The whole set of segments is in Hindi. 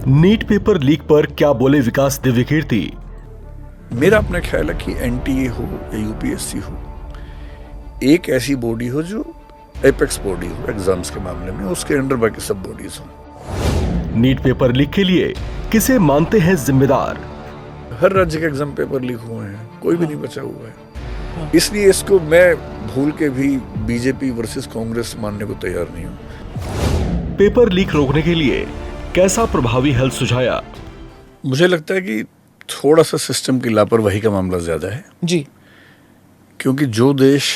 नीट पेपर लीक पर क्या बोले विकास दिव्यकीर्ति। मेरा अपना ख्याल है कि एनटीए हो या यूपीएससी हो, एक ऐसी बॉडी हो जो एपेक्स बॉडी हो एग्जाम्स के मामले में, उसके अंडर बाकी सब बॉडीज हो। नीट पेपर लीक के लिए किसे मानते हैं जिम्मेदार? हर राज्य के एग्जाम पेपर लीक हुए हैं, कोई भी नहीं बचा हुआ है। इसलिए इसको मैं भूल के भी बीजेपी वर्सेस कांग्रेस मानने को तैयार नहीं हूं। पेपर लीक रोकने के लिए कैसा प्रभावी हल सुझाया? मुझे लगता है कि थोड़ा सा सिस्टम की लापरवाही का मामला ज्यादा है जी, क्योंकि जो देश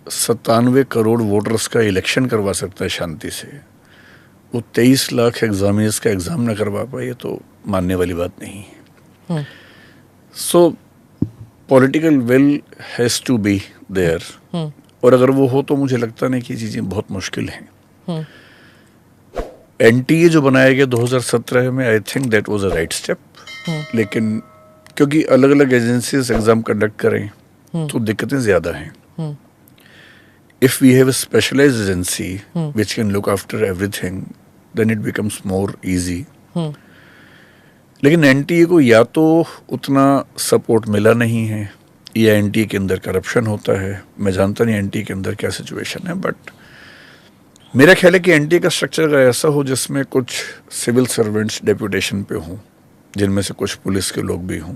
97 करोड़ वोटर्स का इलेक्शन करवा सकता है शांति से, वो 23 लाख एग्जामिनर्स का एग्जाम न करवा पाए, तो मानने वाली बात नहीं है। So political will has to be there, और अगर वो हो तो मुझे लगता नहीं कि ये चीजें बहुत मुश्किल हैं। एनटीए जो बनाया गया 2017 में, I think that was a right step, लेकिन क्योंकि अलग अलग एजेंसीज एग्जाम कंडक्ट करें तो दिक्कतें ज्यादा हैं। If we have a specialised agency which can look after everything, then it becomes more easy. लेकिन एनटीए को या तो उतना सपोर्ट मिला नहीं है, या एनटीए के अंदर करप्शन होता है। मैं जानता नहीं एनटीए के अंदर क्या सिचुएशन है, बट मेरा ख्याल है कि एनटीए का स्ट्रक्चर अगर ऐसा हो जिसमें कुछ सिविल सर्वेंट्स डेप्यूटेशन पे हों, जिनमें से कुछ पुलिस के लोग भी हों,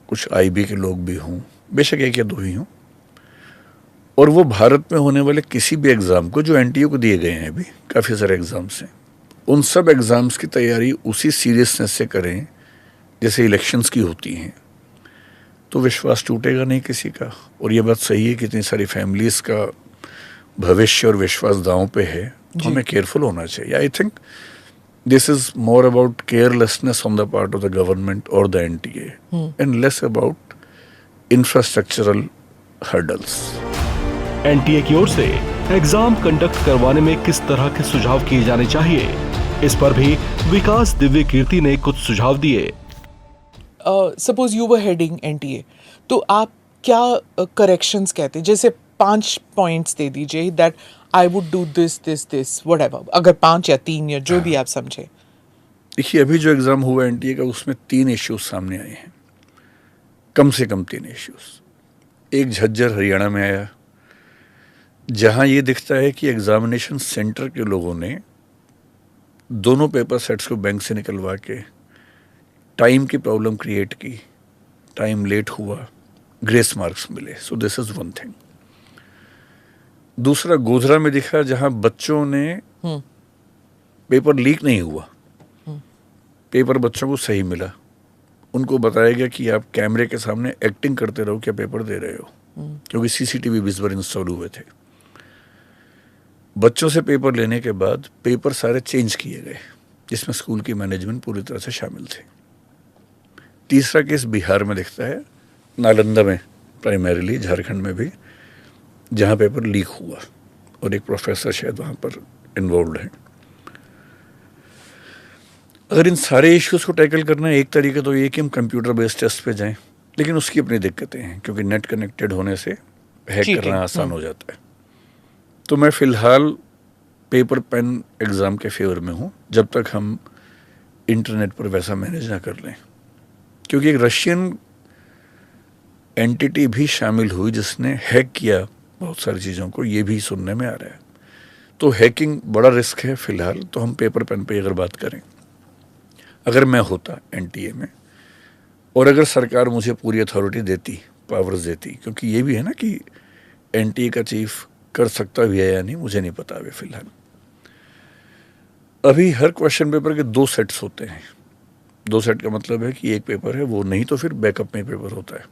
कुछ आईबी के लोग भी हों, बेशक एक या दो ही हों, और वो भारत में होने वाले किसी भी एग्जाम को, जो एनटीए को दिए गए हैं अभी काफ़ी सारे एग्जाम्स हैं, उन सब एग्जाम्स की तैयारी उसी सीरियसनेस से करें जैसे इलेक्शंस की होती हैं, तो विश्वास टूटेगा नहीं किसी का। और ये बात सही है कि इतनी सारी फैमिलीज का भविष्य और विश्वास दांव पे है, तो हमें केयरफुल होना चाहिए। I think this is more about carelessness on the part of the government और the NTA, and less about infrastructural hurdles. NTA की ओर से एग्जाम कंडक्ट करवाने में किस तरह के सुझाव किए जाने चाहिए, इस पर भी विकास दिव्यकीर्ति ने कुछ सुझाव दिए। Suppose you were heading NTA, तो आप क्या करेक्शंस कहते, जैसे 5 पॉइंट्स दे दीजिए that I would do this this this whatever, अगर 5 या 3 या जो भी आप समझे। देखिए, अभी जो एग्जाम हुआ एनटीए का, उसमें 3 इश्यूज सामने आए हैं, कम से कम 3 इश्यूज। एक झज्जर हरियाणा में आया, जहां ये दिखता है कि एग्जामिनेशन सेंटर के लोगों ने दोनों पेपर सेट्स को बैंक से निकलवा के टाइम की प्रॉब्लम क्रिएट की, टाइम लेट हुआ, ग्रेस मार्क्स मिले। So this is one thing. दूसरा गोधरा में दिखा, जहां बच्चों ने पेपर लीक नहीं हुआ, पेपर बच्चों को सही मिला, उनको बताया गया कि आप कैमरे के सामने एक्टिंग करते रहो, क्या पेपर दे रहे हो, क्योंकि सीसीटीवी भी इस बार इंस्टॉल हुए थे। बच्चों से पेपर लेने के बाद पेपर सारे चेंज किए गए, जिसमें स्कूल की मैनेजमेंट पूरी तरह से शामिल थे। तीसरा केस बिहार में दिखता है, नालंदा में, प्राइमरीली झारखंड में भी, जहां पेपर लीक हुआ और एक प्रोफेसर शायद वहां पर इन्वॉल्व है। अगर इन सारे इश्यूज को टैकल करना है, एक तरीका तो ये कि हम कंप्यूटर बेस्ड टेस्ट पे जाएं, लेकिन उसकी अपनी दिक्कतें हैं, क्योंकि नेट कनेक्टेड होने से हैक करना आसान हो जाता है। तो मैं फिलहाल पेपर पेन एग्जाम के फेवर में हूं, जब तक हम इंटरनेट पर वैसा मैनेज ना कर लें, क्योंकि एक रशियन एंटिटी भी शामिल हुई जिसने हैक किया बहुत सारी चीज़ों को, ये भी सुनने में आ रहा है। तो हैकिंग बड़ा रिस्क है फिलहाल, तो हम पेपर पेन पे अगर बात करें, अगर मैं होता एनटीए में, और अगर सरकार मुझे पूरी अथॉरिटी देती, पावर्स देती, क्योंकि ये भी है ना कि एनटीए का चीफ कर सकता भी है या नहीं, मुझे नहीं पता अभी फिलहाल। अभी हर क्वेश्चन पेपर के 2 सेट्स होते हैं। 2 सेट का मतलब है कि एक पेपर है वो, नहीं तो फिर बैकअप में पेपर होता है।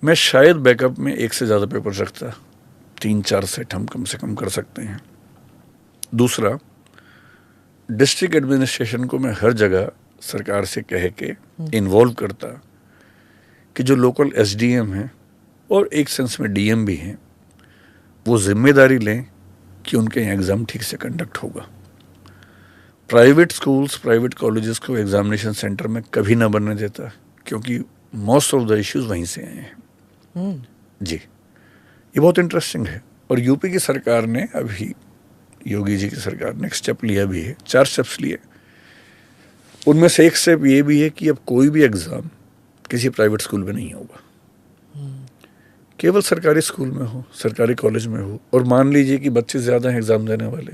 मैं शायद बैकअप में 1 से ज़्यादा पेपर रखता, 3-4 सेट हम कम से कम कर सकते हैं। दूसरा, डिस्ट्रिक्ट एडमिनिस्ट्रेशन को मैं हर जगह सरकार से कह के इन्वॉल्व करता कि जो लोकल एसडीएम हैं और एक सेंस में डीएम भी हैं, वो जिम्मेदारी लें कि उनके यहाँ एग्ज़ाम ठीक से कंडक्ट होगा। प्राइवेट स्कूल्स, प्राइवेट कॉलेजेस को एग्जामिनेशन सेंटर में कभी ना बनने देता, क्योंकि मोस्ट ऑफ द इश्यूज वहीं से आए हैं। जी, ये बहुत इंटरेस्टिंग है। और यूपी की सरकार ने अभी योगी जी की सरकार ने एक स्टेप लिया भी है, 4 स्टेप्स लिए। उनमें से एक स्टेप ये भी है कि अब कोई भी एग्ज़ाम किसी प्राइवेट स्कूल में नहीं होगा, केवल सरकारी स्कूल में हो, सरकारी कॉलेज में हो। और मान लीजिए कि बच्चे ज़्यादा हैं एग्ज़ाम देने वाले,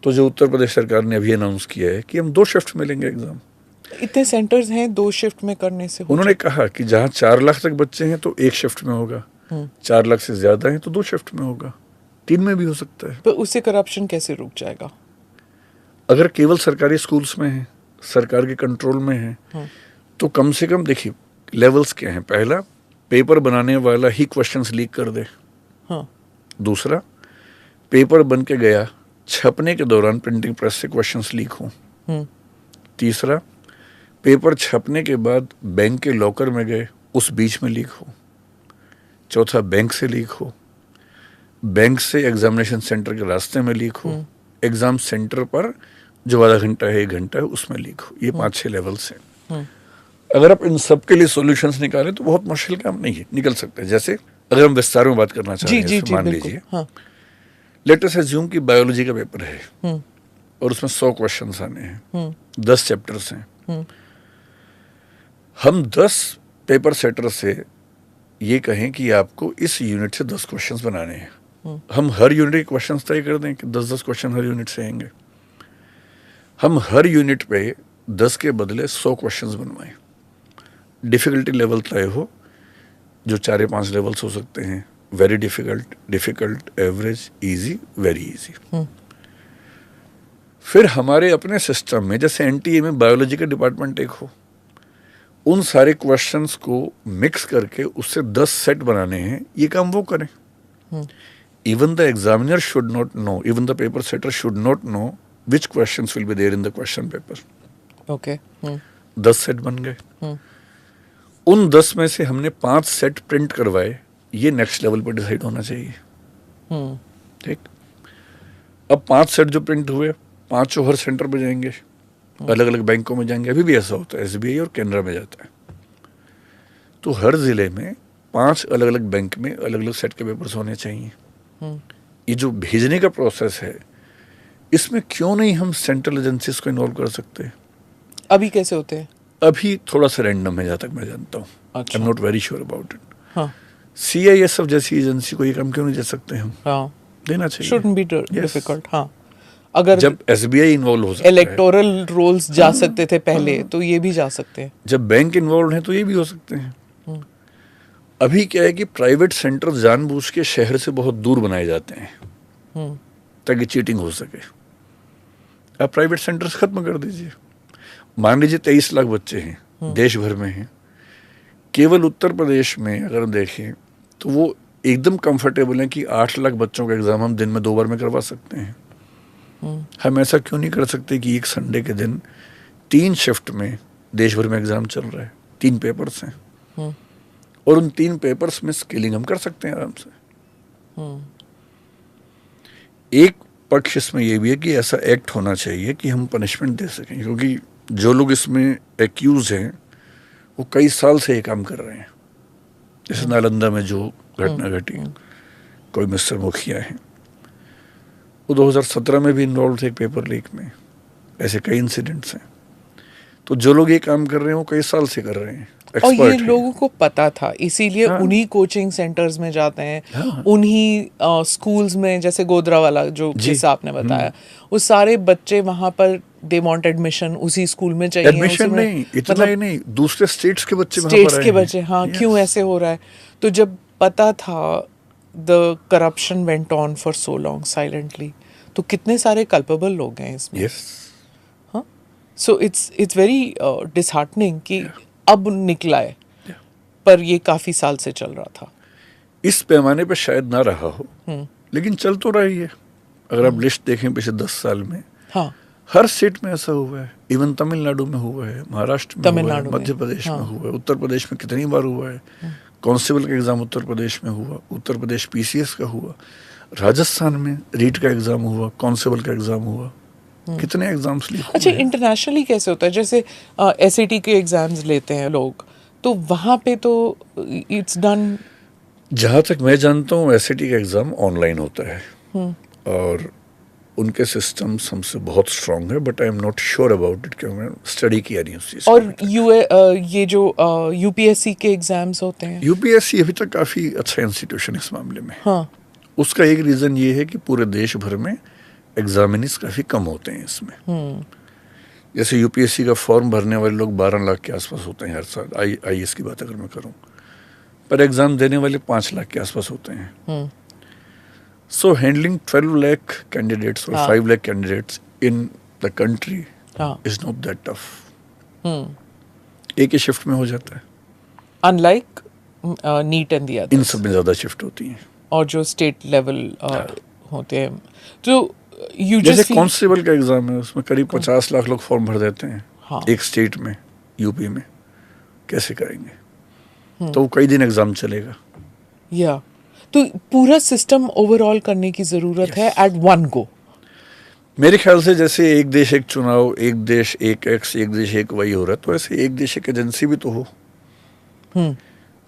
तो जो उत्तर प्रदेश सरकार ने अभी अनाउंस किया है कि हम 2 शिफ्ट में लेंगे एग्ज़ाम। इतने सेंटर्स हैं, 2 शिफ्ट में करने से हो उन्होंने कहा कि जहाँ 4 लाख तक बच्चे हैं तो 1 शिफ्ट में होगा, 4 लाख से ज़्यादा हैं तो 2 शिफ्ट में होगा, 3 में भी हो सकता है। पर उससे करप्शन कैसे रुक जाएगा? अगर केवल सरकारी स्कूल्स में है, सरकार के कंट्रोल में है, तो कम से कम देखिए लेवल्स क्या हैं। पहला, पेपर बनाने वाला ही क्वेश्चंस लीक कर दे। हाँ। दूसरा, पेपर बन के गया, छपने के दौरान प्रिंटिंग प्रेस से क्वेश्चंस लीक हो। तीसरा, पेपर छपने के बाद बैंक के लॉकर में गए, उस बीच में लीक हो। चौथा, बैंक से लीक हो, बैंक से एग्जामिनेशन सेंटर के रास्ते में लीक हो, एग्जाम सेंटर पर जो आधा घंटा है 1 घंटा है उसमें लीक हो। ये 5-6 लेवल्स हैं। अगर आप इन सब के लिए सॉल्यूशंस निकालें तो बहुत मुश्किल काम नहीं है, निकल सकते हैं। जैसे अगर हम विस्तार में बात करना चाहें, जी, मान बिल्कुल, लीजिए हाँ। लेट अस अज्यूम कि बायोलॉजी का पेपर है और उसमें 100 क्वेश्चंस आने हैं, 10 चैप्टर्स हैं। हम 10 पेपर सेटर से ये कहें कि आपको इस यूनिट से 10 क्वेश्चंस बनाने हैं। हम हर यूनिट के क्वेश्चंस तय कर दें कि 10-10 क्वेश्चन हर यूनिट से आएंगे। हम हर यूनिट पे 10 के बदले 100 क्वेश्चंस बनवाएं। डिफिकल्टी लेवल तय हो, जो 4 या 5 लेवल्स हो सकते हैं, very difficult, difficult, average, easy, very easy. फिर हमारे अपने सिस्टम में जैसे एनटीए में बायोलॉजी का डिपार्टमेंट एक हो, उन सारे क्वेश्चंस को मिक्स करके उससे 10 सेट बनाने हैं, ये काम वो करें। Even the examiner should not know, even the paper setter should not know which questions will be there in the question paper. Okay. 10 set बन गए। उन 10 में से हमने 5 सेट प्रिंट करवाए, ये नेक्स्ट लेवल पर डिसाइड होना चाहिए। ठीक। अब 5 सेट जो प्रिंट हुए, 5 हर सेंटर पे जाएंगे, अलग अलग बैंकों में जाएंगे। अभी भी ऐसा होता है, एसबीआई और कैनरा में जाता है। तो हर जिले में 5 अलग अलग बैंक में अलग अलग सेट के पेपर्स होने चाहिए। ये जो भेजने का प्रोसेस है, इसमें क्यों नहीं हम सेंट्रल एजेंसीज को इन्वॉल्व कर सकते? अभी कैसे होते हैं? अभी थोड़ा सा रैंडम है, जहाँ तक मैं जानता हूँ। अच्छा। I am not very sure about it. हाँ। सीआईएसएफ जैसी एजेंसी को ये काम क्यों नहीं दे सकते हम? हाँ। देना चाहिए। Shouldn't be difficult। हाँ। अगर जब एसबीआई इन्वॉल्व हो सकता है, इलेक्टोरल रोल्स जा सकते थे पहले, तो ये भी जा सकते हैं। जब बैंक इन्वॉल्व है तो ये भी हो सकते हैं। अभी क्या है कि प्राइवेट सेंटर जानबूझ के शहर से बहुत दूर बनाए जाते हैं ताकि चीटिंग हो सके। आप प्राइवेट सेंटर्स खत्म कर दीजिए। मान लीजिए 23 लाख बच्चे हैं, देश भर में हैं। केवल उत्तर प्रदेश में अगर देखें तो वो एकदम कंफर्टेबल है कि 8 लाख बच्चों का एग्जाम हम दिन में 2 बार में करवा सकते हैं। हम ऐसा क्यों नहीं कर सकते कि एक संडे के दिन 3 शिफ्ट में देश भर में एग्जाम चल रहा है, 3 पेपर्स हैं, और उन 3 पेपर्स में स्किलिंग हम कर सकते हैं आराम से। एक पक्ष इसमें यह भी है कि ऐसा एक्ट होना चाहिए कि हम पनिशमेंट दे सकें, क्योंकि जो लोग इसमें एक्यूज हैं वो कई साल से ये काम कर रहे हैं। जैसे नालंदा में जो घटना घटी, कोई मिस्टर मुखिया है, वो 2017 में भी इन्वॉल्व थे एक पेपर लीक में। ऐसे कई इंसिडेंट्स हैं। तो जो लोग ये काम कर रहे हैं वो कई साल से कर रहे हैं, और ये एक्सपर्ट हैं। लोगों को पता था, इसीलिए हाँ। उन्हीं कोचिंग सेंटर्स में जाते हैं। हाँ। उन्हीं स्कूल्स में, जैसे गोदरा वाला जो जी। किस्सा आपने बताया, वो सारे बच्चे वहां पर दे वांट एडमिशन, उसी स्कूल में चाहिए। एडमिशन उसी में- नहीं, इतना ही नहीं, दूसरे स्टेट्स के बच्चे वहाँ पर स्टेट्स आए के हैं। बच्चे, हाँ। Yes. क्यों ऐसे हो रहा है? तो जब पता था, the corruption went on for so long silently, तो कितने सारे कल्पेबल लोग हैं इसमें। Yes. हाँ। सो इट्स वेरी डिसहार्टनिंग कि अब निकला है, पर ये काफी साल से चल रहा था। इस पैमाने पे शायद ना रहा हो, लेकिन चल तो रही है। अगर आप लिस्ट देखें पिछले 10 साल में, हाँ। हर स्टेट में ऐसा हुआ है। इवन तमिलनाडु में हुआ है, महाराष्ट्र में हुआ है, तमिलनाडु में, मध्य प्रदेश में हाँ। हुआ है, उत्तर प्रदेश में कितनी बार हुआ है। कांस्टेबल का एग्जाम उत्तर प्रदेश में हुआ, उत्तर प्रदेश पीसीएस का हुआ, राजस्थान में रीट का एग्जाम हुआ, कांस्टेबल का एग्जाम हुआ। कितने एग्जाम्स लिए। अच्छा, इंटरनेशनली कैसे होता है? जैसे एसएटी के एग्जाम्स लेते हैं लोग, तो वहाँ पे तो इट्स डन। जहाँ तक मैं जानता हूँ एसएटी का एग्ज़ाम ऑनलाइन होता है, और उनके सिस्टम्स हमसे बहुत स्ट्रांग है, but I am not sure about it, क्योंकि मैंने स्टडी किया नहीं उस चीज़ को। और ये जो यूपीएससी के एग्जाम्स होते हैं, यूपीएससी अभी तक काफ़ी अच्छा इंस्टीट्यूशन है इस मामले में। हाँ, उसका एक रीज़न ये है कि पूरे देश भर में एग्जामिनीज काफ़ी कम होते हैं इसमें। जैसे यूपीएससी का फॉर्म भरने वाले लोग 12 लाख के आसपास होते हैं हर साल, आईएएस की बात अगर मैं करूं, पर एग्ज़ाम देने वाले 5 लाख के आसपास होते हैं। सो हैंडलिंग 12 लाख कैंडिडेट्स और 5 lakh candidates in the country is not that tough. एक ही शिफ्ट में हो जाता है, unlike neat and the in others, सब में ज़्यादा शिफ्ट होती हैं। और जो स्टेट लेवल होते हैं, तो यू जैसे जस्ट कांस्टेबल का एग्ज़ाम है, उसमें करीब 50 लाख लोग फॉर्म भर देते हैं। हाँ। एक स्टेट में, यूपी में कैसे करेंगे? तो वो कई दिन एग्ज़ाम चलेगा। या तो पूरा सिस्टम ओवरऑल करने की जरूरत है एट वन गो। मेरे ख्याल से जैसे एक देश एक चुनाव, एक देश एक एक्स, एक देश एक वाई हो रहा है, तो ऐसे एक देश एक एजेंसी भी तो हो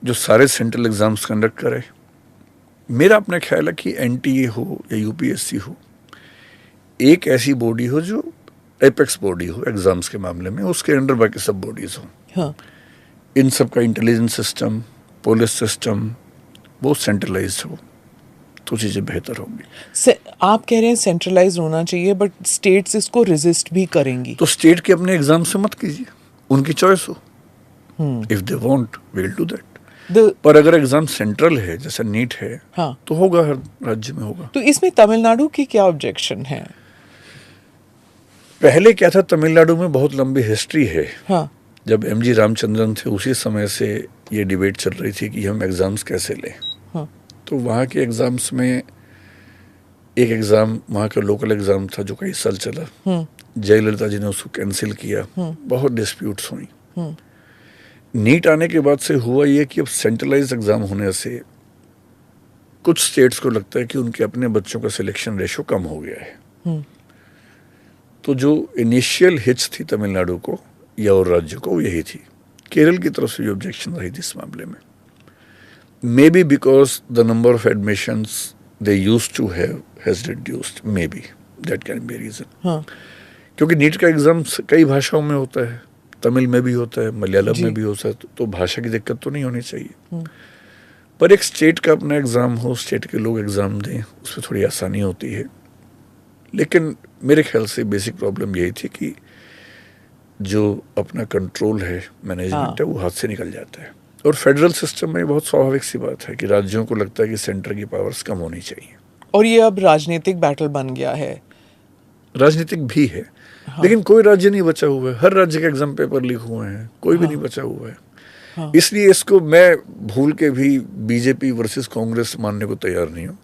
जो सारे सेंट्रल एग्जाम्स कंडक्ट करे। मेरा अपना ख्याल है कि एनटीए हो या यूपीएससी हो, एक ऐसी बॉडी हो जो एपेक्स बॉडी हो एग्जाम्स के मामले में, उसके अंडर बाकी सब बॉडीज हो। हाँ, इन सब का इंटेलिजेंस सिस्टम, पुलिस सिस्टम वो सेंट्रलाइज हो तो चीज़ें बेहतर होंगी। आप कह रहे हैं सेंट्रलाइज होना चाहिए, बट स्टेट्स इसको रेजिस्ट भी करेंगी। तो स्टेट के अपने एग्जाम से मत कीजिए, उनकी चॉइस हो। If they want will do that. पर अगर एग्जाम सेंट्रल है जैसे नीट है, हाँ, तो होगा, हर राज्य में होगा। तो इसमें तमिलनाडु की क्या ऑब्जेक्शन है? पहले क्या था, तमिलनाडु में बहुत लंबी हिस्ट्री है। हाँ, जब एमजी रामचंद्रन थे उसी समय से ये डिबेट चल रही थी कि हम एग्जाम्स कैसे लें। हाँ, तो वहाँ के एग्जाम्स में एक एग्ज़ाम वहाँ का लोकल एग्ज़ाम था जो कई साल चला। जयललिता जी ने उसको कैंसिल किया, बहुत डिस्प्यूट्स हुई। नीट आने के बाद से हुआ ये कि अब सेंट्रलाइज एग्ज़ाम होने से कुछ स्टेट्स को लगता है कि उनके अपने बच्चों का सिलेक्शन रेशो कम हो गया है। तो जो इनिशियल हिच थी तमिलनाडु को या और राज्य को, यही थी। केरल की तरफ से भी ऑब्जेक्शन रही थी इस मामले में। May be because the number of admissions they used to have has reduced, maybe that can be a reason। हाँ, क्योंकि नीट का एग्जाम कई भाषाओं में होता है, तमिल में भी होता है, मलयालम में भी होता है, तो भाषा की दिक्कत तो नहीं होनी चाहिए। पर एक स्टेट का अपना एग्जाम हो, स्टेट के लोग एग्जाम दें, उसमें थोड़ी आसानी होती है। लेकिन मेरे ख्याल से बेसिक प्रॉब्लम यही थी कि जो अपना कंट्रोल है, मैनेजमेंट है, वो हाथ से निकल जाता है। और फेडरल सिस्टम में बहुत स्वाभाविक सी बात है कि राज्यों को लगता है कि सेंटर की पावर्स कम होनी चाहिए। और ये अब राजनीतिक बैटल बन गया है। राजनीतिक भी है, लेकिन कोई राज्य नहीं बचा हुआ है। हर राज्य के एग्जाम पेपर लीक हुए हैं, कोई भी नहीं बचा हुआ है। इसलिए इसको मैं भूल के भी बीजेपी वर्सेस कांग्रेस मानने को तैयार नहीं हूँ।